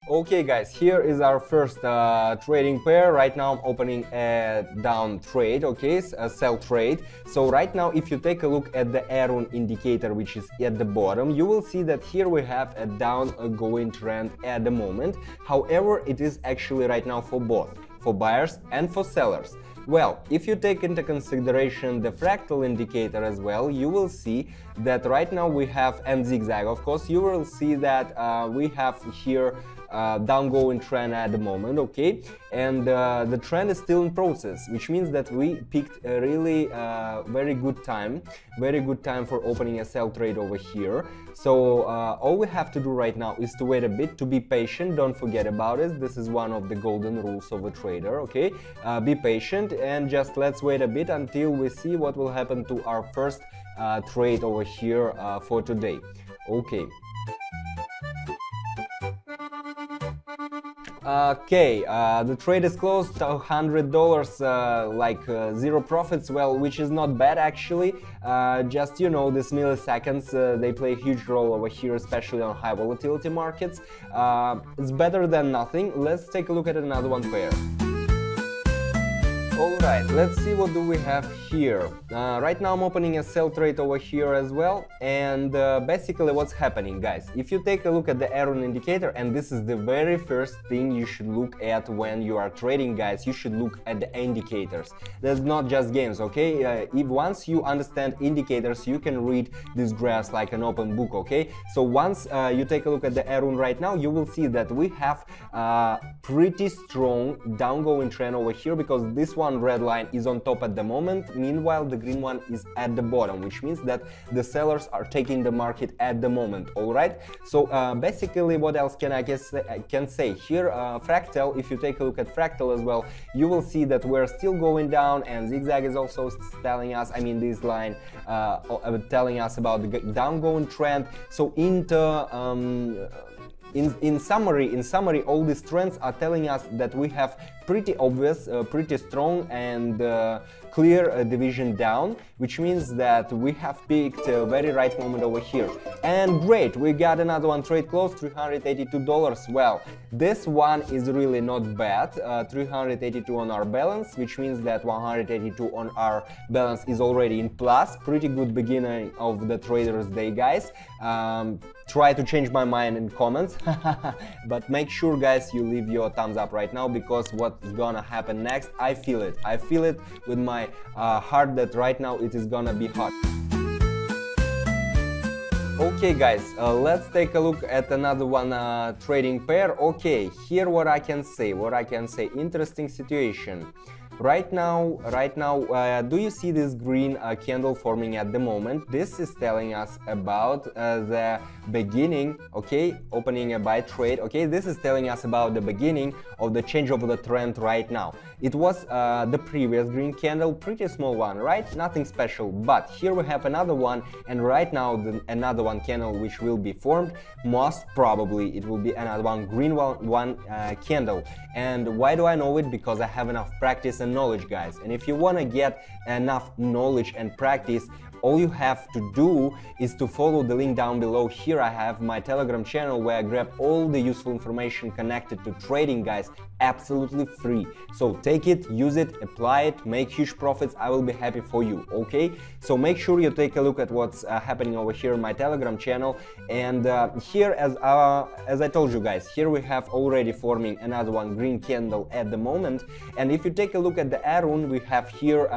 Okay guys, here is our first trading pair. Right now I'm opening a down trade, okay, a sell trade. So right now if you take a look at the Aroon indicator, which is at the bottom, you will see that here we have a down going trend at the moment. However, it is actually right now for both, for buyers and for sellers. Well, if you take into consideration the fractal indicator as well, you will see that right now we have, and zigzag of course, you will see that we have here downgoing trend at the moment, okay, and the trend is still in process, which means that we picked a really very good time for opening a sell trade over here. So all we have to do right now is to wait a bit, to be patient. Don't forget about it. This is one of the golden rules of a trader, okay. Be patient and just let's wait a bit until we see what will happen to our first trade over here for today. Okay. Okay, the trade is closed, $100, like zero profits, well, which is not bad actually. Just, you know, these milliseconds, they play a huge role over here, especially on high volatility markets. It's better than nothing. Let's take a look at another one pair. Alright, let's see what do we have here. Right now I'm opening a sell trade over here as well, and basically what's happening, guys, if you take a look at the Aroon indicator, and this is the very first thing you should look at when you are trading, guys, you should look at the indicators. That's not just games, okay? If once you understand indicators, you can read these graphs like an open book, okay? So once you take a look at the Aroon right now, you will see that we have pretty strong downgoing trend over here, because this one red line is on top at the moment, meanwhile the green one is at the bottom, which means that the sellers are taking the market at the moment. All right, so basically what else can I can say here? Fractal, if you take a look at fractal as well, you will see that we're still going down, and zigzag is also telling us, I mean this line telling us about the downgoing trend. So in summary, all these trends are telling us that we have pretty obvious, pretty strong and clear division down, which means that we have picked a very right moment over here. And great, we got another one trade close, $382. Well, this one is really not bad. 382 on our balance, which means that 182 on our balance is already in plus. Pretty good beginning of the trader's day, guys. Try to change my mind in comments, but make sure, guys, you leave your thumbs up right now, because what's gonna happen next, I feel it with my heart that right now it is gonna be hot. Okay guys, let's take a look at another one trading pair. Okay, here what I can say, interesting situation. Right now, do you see this green candle forming at the moment? This is telling us about the beginning, okay, opening a buy trade, okay, this is telling us about the beginning of the change of the trend right now. It was the previous green candle, pretty small one, right? Nothing special, but here we have another one, and right now another one candle which will be formed. Most probably it will be another one green one candle. And why do I know it? Because I have enough practice and knowledge, guys. And if you want to get enough knowledge and practice, all you have to do is to follow the link down below. Here I have my Telegram channel where I grab all the useful information connected to trading, guys, absolutely free. So take it, use it, apply it, make huge profits. I will be happy for you, okay? So make sure you take a look at what's happening over here in my Telegram channel. And here, as I told you guys, here we have already forming another one green candle at the moment. And if you take a look at the Aroon, we have here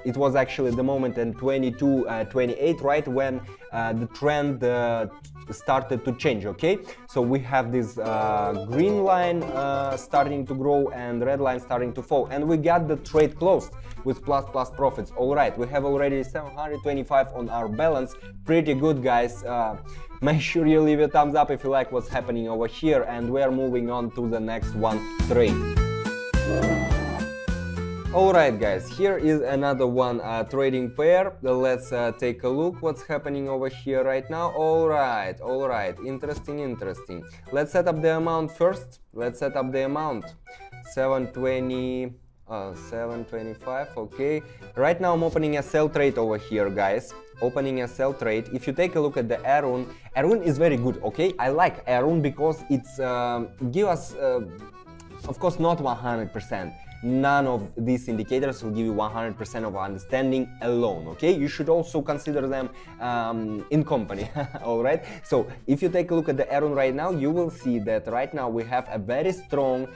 it was actually the moment in 22-28, right, when the trend started to change, okay? So we have this green line starting to grow and red line starting to fall, and we got the trade closed with plus profits. All right, we have already 725 on our balance. Pretty good, guys. Make sure you leave a thumbs up if you like what's happening over here, and we are moving on to the next one trade. Alright guys, here is another one trading pair. Let's take a look what's happening over here right now. Alright, interesting. Let's set up the amount first. Let's set up the amount. 725, okay. Right now I'm opening a sell trade over here, guys. opening a sell trade. If you take a look at the Aroon, Aroon is very good, okay? I like Aroon because it's give us, of course, not 100%. None of these indicators will give you 100% of understanding alone, okay? You should also consider them in company, all right? So if you take a look at the Aroon right now, you will see that right now we have a very strong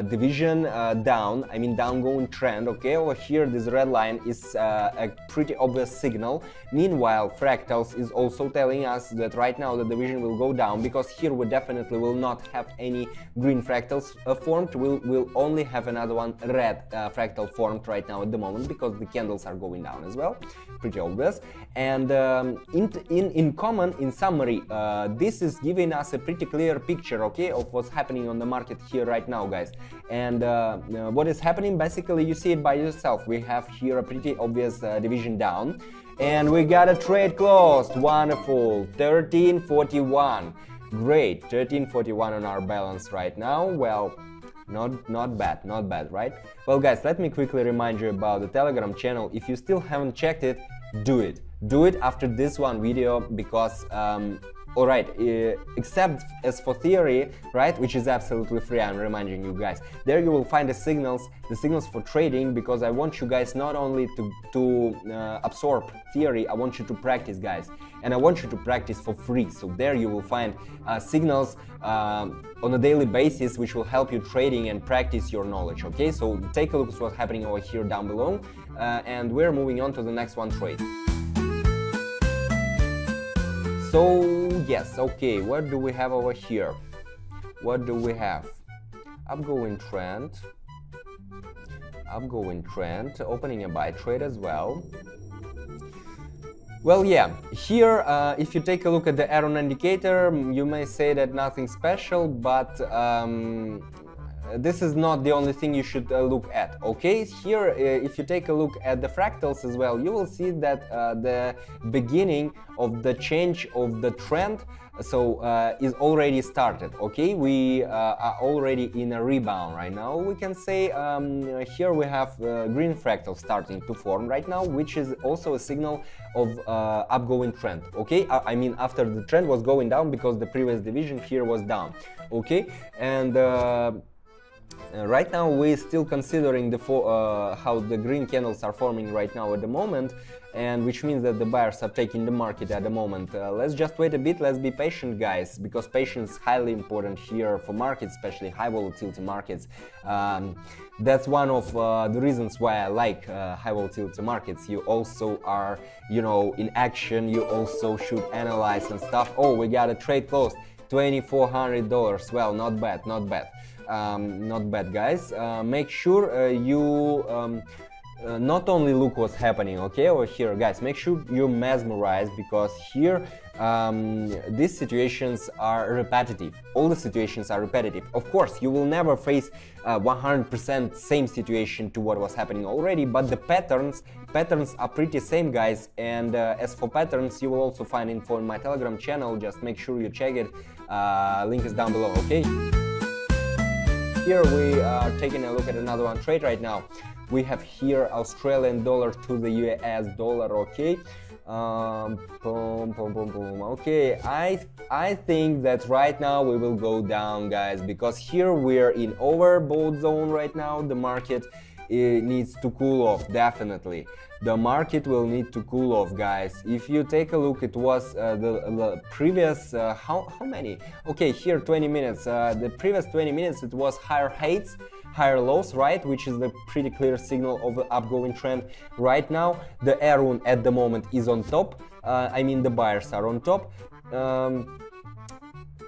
division down, I mean downgoing trend, okay? Over here, this red line is a pretty obvious signal. Meanwhile, Fractals is also telling us that right now the division will go down, because here we definitely will not have any green fractals formed. We'll only have another one red fractal formed right now at the moment, because the candles are going down as well, pretty obvious. And in common, in summary, this is giving us a pretty clear picture, okay, of what's happening on the market here right now, guys. And what is happening, basically you see it by yourself. We have here a pretty obvious division down, and we got a trade closed. Wonderful. 1341. Great. 1341 on our balance right now. Well, not bad, right? Well, guys, let me quickly remind you about the Telegram channel. If you still haven't checked it, do it after this one video, because alright, except as for theory, right, which is absolutely free, I'm reminding you guys. There you will find the signals for trading, because I want you guys not only to absorb theory, I want you to practice, guys. And I want you to practice for free. So there you will find signals on a daily basis, which will help you trading and practice your knowledge, okay? So take a look at what's happening over here down below, and we're moving on to the next one trade. So yes, okay, what do we have over here? What do we have? Upgoing trend, opening a buy trade as well. Well, yeah, here if you take a look at the Aroon indicator, you may say that nothing special, but this is not the only thing you should look at, okay? Here, if you take a look at the fractals as well, you will see that the beginning of the change of the trend is already started, okay? We are already in a rebound right now. We can say here we have green fractal starting to form right now, which is also a signal of upgoing trend, okay? I mean, after the trend was going down, because the previous division here was down, okay? And right now we're still considering how the green candles are forming right now at the moment, and which means that the buyers are taking the market at the moment. Let's just wait a bit, let's be patient, guys, because patience is highly important here for markets, especially high volatility markets. That's one of the reasons why I like high volatility markets. You also are, you know, in action, you also should analyze and stuff. Oh, we got a trade closed, $2,400. Well, not bad, not bad, guys. Make sure you not only look what's happening, okay, over here, guys. Make sure you're mesmerized, because here these situations are repetitive. All the situations are repetitive. Of course, you will never face 100% same situation to what was happening already, but the patterns are pretty same, guys. And as for patterns, you will also find info in my Telegram channel. Just make sure you check it. Link is down below, okay? Here we are taking a look at another one trade right now. We have here Australian dollar to the US dollar, okay? Okay, I think that right now we will go down, guys, because here we're in overbought zone right now. The market needs to cool off, definitely. The market will need to cool off, guys. If you take a look, it was the previous how many? Okay, here 20 minutes. The previous 20 minutes it was higher heights, higher lows, right, which is the pretty clear signal of the upgoing trend. Right now the Aroon at the moment is on top. I mean, the buyers are on top.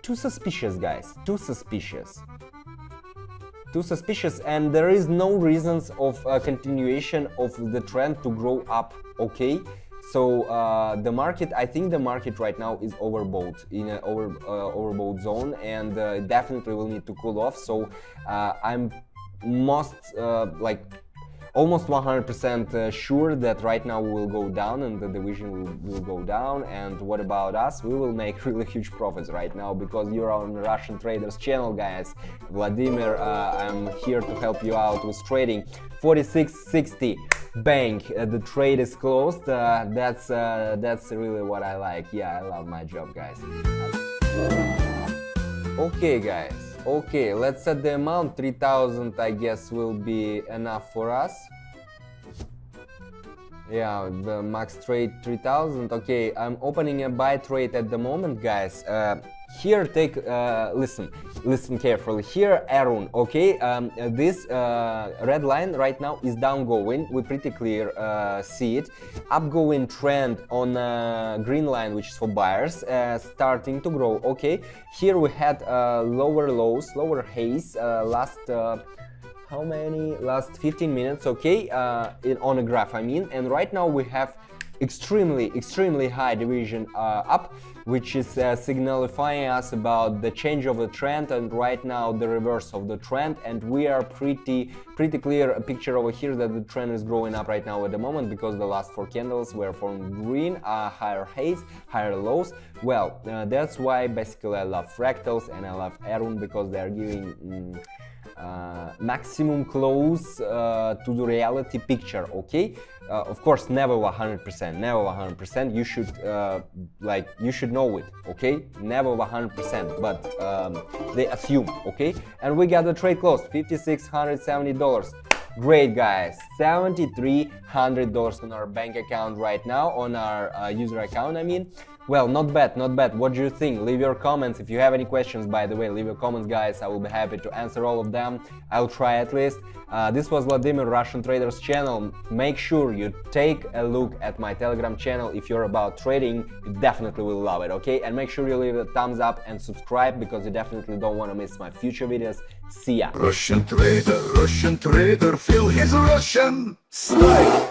Too suspicious, guys, too suspicious, and there is no reasons of continuation of the trend to grow up, okay? So the market, I think the market right now is overbought, in an overbought zone, and definitely will need to cool off. So I'm almost 100% sure that right now we will go down, and the division will go down. And what about us? We will make really huge profits right now, because you're on the Russian Traders channel, guys. Vladimir, I'm here to help you out with trading. 46.60. bang, the trade is closed. That's really what I like. Yeah, I love my job, guys. Okay, guys. Okay, let's set the amount. 3,000, I guess, will be enough for us. Yeah, the max trade 3,000. Okay, I'm opening a buy trade at the moment, guys. Here, take listen carefully. Here, Aroon. Okay, this red line right now is downgoing. We pretty clear see it. Upgoing trend on green line, which is for buyers, starting to grow. Okay, here we had lower lows, lower highs last. How many? Last 15 minutes, okay, on a graph, I mean, and right now we have extremely high division up, which is signifying us about the change of the trend, and right now the reverse of the trend, and we are pretty clear a picture over here that the trend is growing up right now at the moment, because the last 4 candles were from green, higher highs, higher lows. Well, that's why basically I love fractals and I love Aroon, because they are giving maximum close to the reality picture. Okay, of course, never 100%, never 100%. You should you should know it. Okay, never 100%, but they assume. Okay, and we got the trade closed, $5,670. Great, guys, $7,300 on our bank account right now, on our user account, I mean. Well, not bad, not bad. What do you think? Leave your comments. If you have any questions, by the way, leave your comments, guys. I will be happy to answer all of them. I'll try at least. This was Vladimir, Russian Traders channel. Make sure you take a look at my Telegram channel. If you're about trading, you definitely will love it, okay? And make sure you leave a thumbs up and subscribe, because you definitely don't want to miss my future videos. See ya! Russian trader, feel his Russian style.